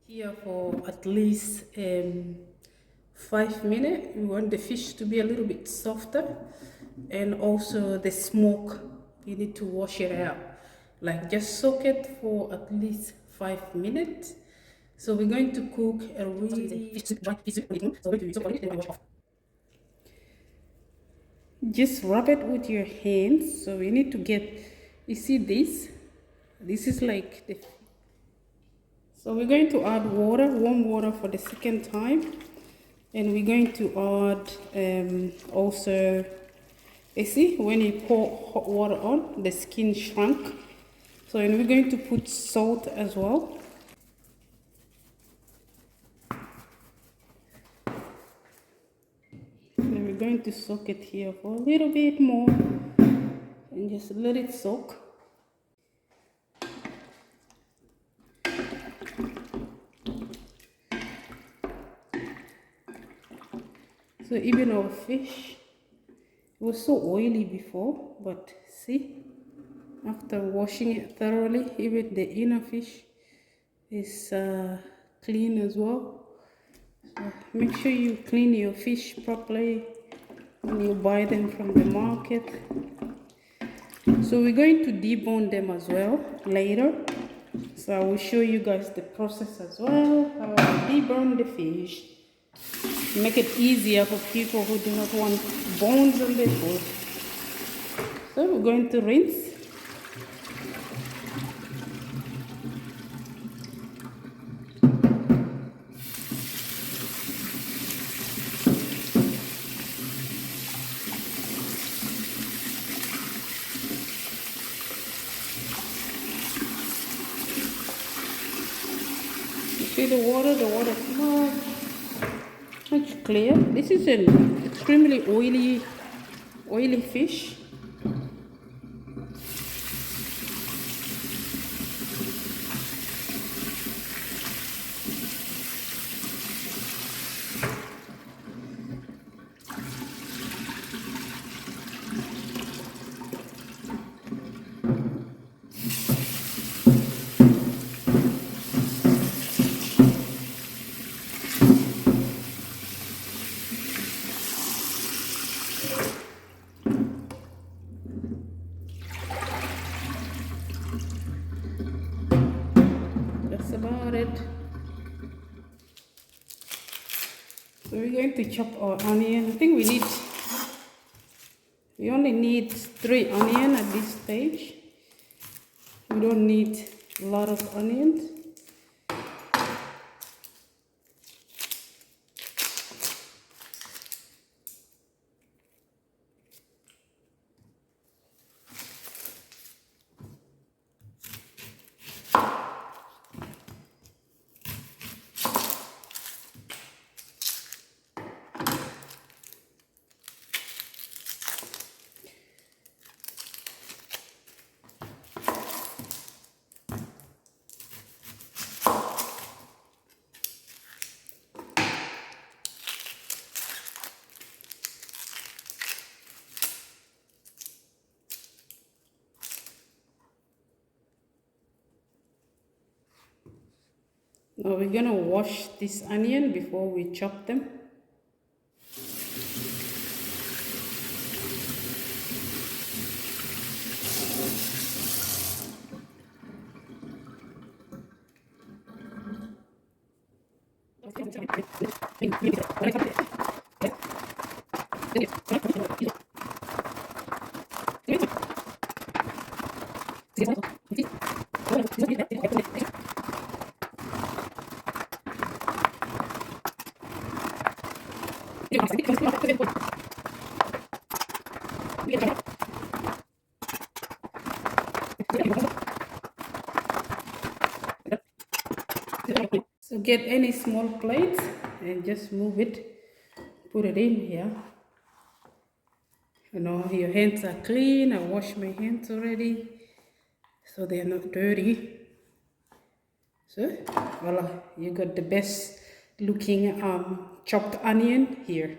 Here for at least 5 minutes. We want the fish to be a little bit softer, and also the smoke, you need to wash it out. Like just soak it for at least 5 minutes. So we're going to cook a really just rub it with your hands. So we need to get, you see this is like the, so we're going to add water, warm water for the second time, and we're going to add also, you see when you pour hot water on, the skin shrunk. So, and we're going to put salt as well. And we're going to soak it here for a little bit more and just let it soak. So even our fish, it was so oily before, but see, after washing it thoroughly, even the inner fish is clean as well. So make sure you clean your fish properly when you buy them from the market. So we're going to debone them as well later. So I will show you guys the process as well, how I debone the fish. Make it easier for people who do not want bones on their food. So we're going to rinse. You see the water is much clear. This is an extremely oily fish. That's about it. So we're going to chop our onion. I think we only need 3 onions at this stage. We don't need a lot of onions. Now we're gonna wash this onion before we chop them. So get any small plate and just move it, put it in here. You know, your hands are clean. I washed my hands already, so they're not dirty. So voila, you got the best looking chopped onion here.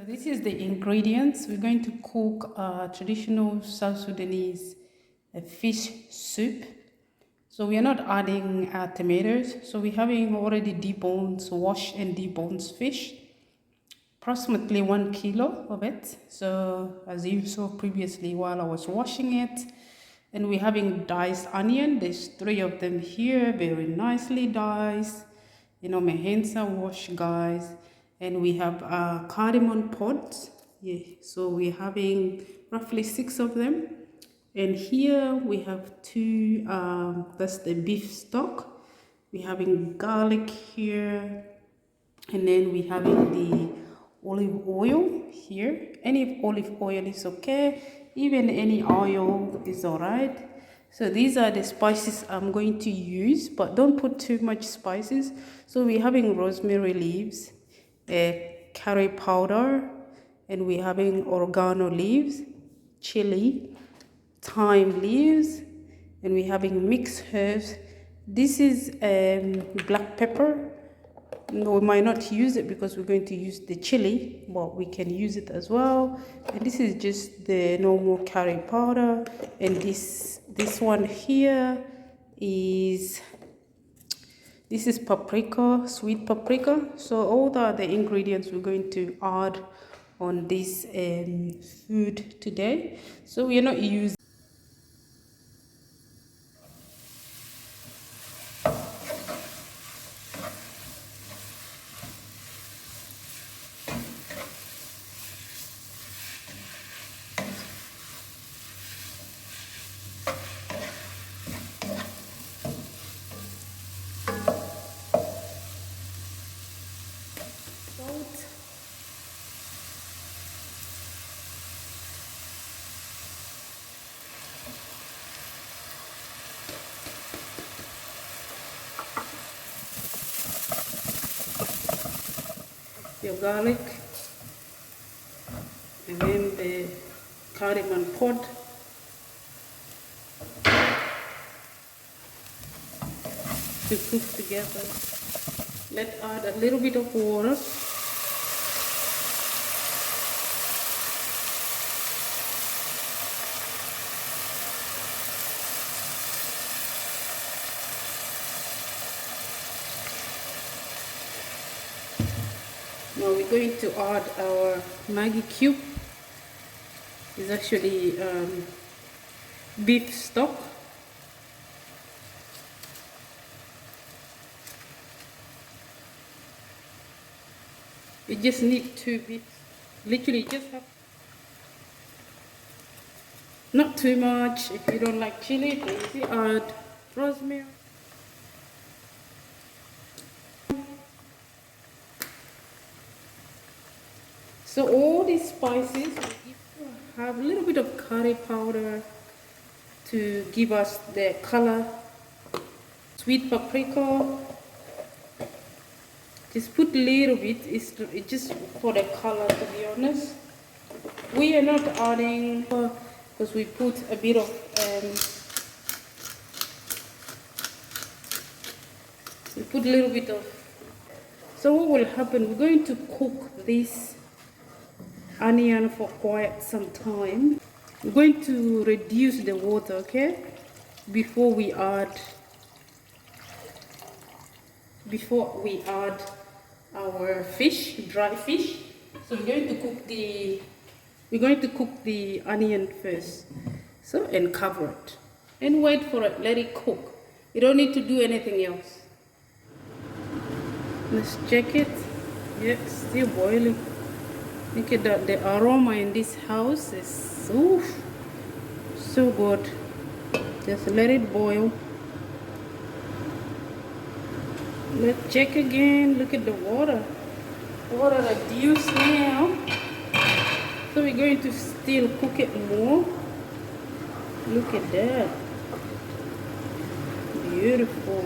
This is the ingredients. We're going to cook traditional South Sudanese fish soup. So we are not adding tomatoes. So we're having already deboned, washed and deboned fish. Approximately 1 kilo of it. So as you saw previously while I was washing it. And we're having diced onion. There's 3 of them here, very nicely diced. You know, my hands are washed, guys. And we have cardamom pods. Yeah, so we're having roughly 6 of them. And here we have 2, that's the beef stock. We're having garlic here. And then we're having the olive oil here. Any olive oil is okay. Even any oil is alright. So these are the spices I'm going to use, but don't put too much spices. So we're having rosemary leaves, curry powder, and we're having oregano leaves, chili, thyme leaves, and we're having mixed herbs. This is black pepper. No, we might not use it because we're going to use the chili, but we can use it as well. And this is just the normal curry powder. And this one here is, this is paprika, sweet paprika. So all the ingredients we're going to add on this food today. So we are not using salt. Your garlic, and then the cardamom pod, to cook together. Let's add a little bit of water. Now we're going to add our Maggi cube. It's actually beef stock. You just need 2 bits. Literally just have, not too much. If you don't like chili, please add rosemary. So all these spices, we have a little bit of curry powder to give us the color. Sweet paprika, just put a little bit, it's just for the color, to be honest. We are not adding, because we put a bit of, we put a little bit of. So what will happen, we're going to cook this onion for quite some time. We're going to reduce the water, okay, before we add our fish, dry fish. So we're going to cook the onion first. So, and cover it and wait for it, let it cook. You don't need to do anything else. Let's check it. Yeah, it's still boiling. Look at that, the aroma in this house is so good. Just let it boil. Let's check again. Look at the water. Water reduced now. So we're going to still cook it more. Look at that. Beautiful.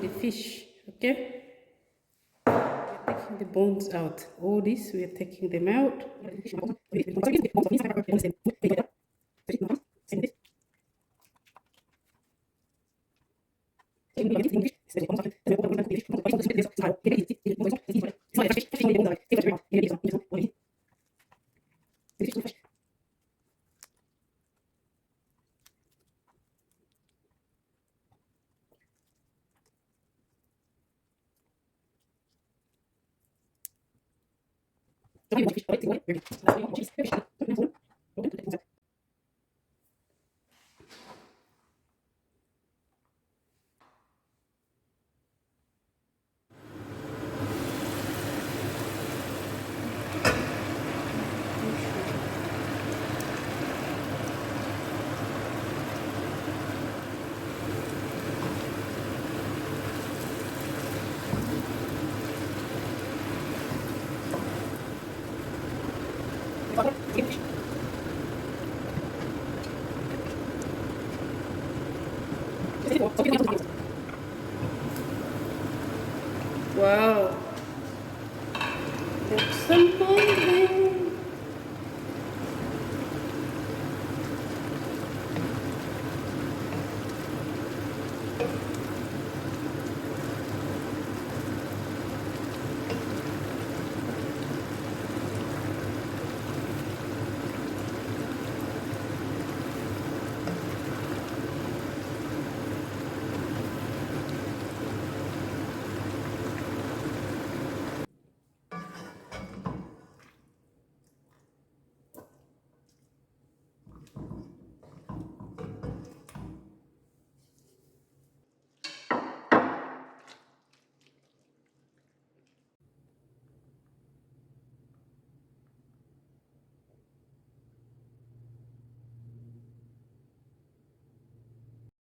The fish. Okay? We're taking the bones out. All this, we're taking them out. Wow.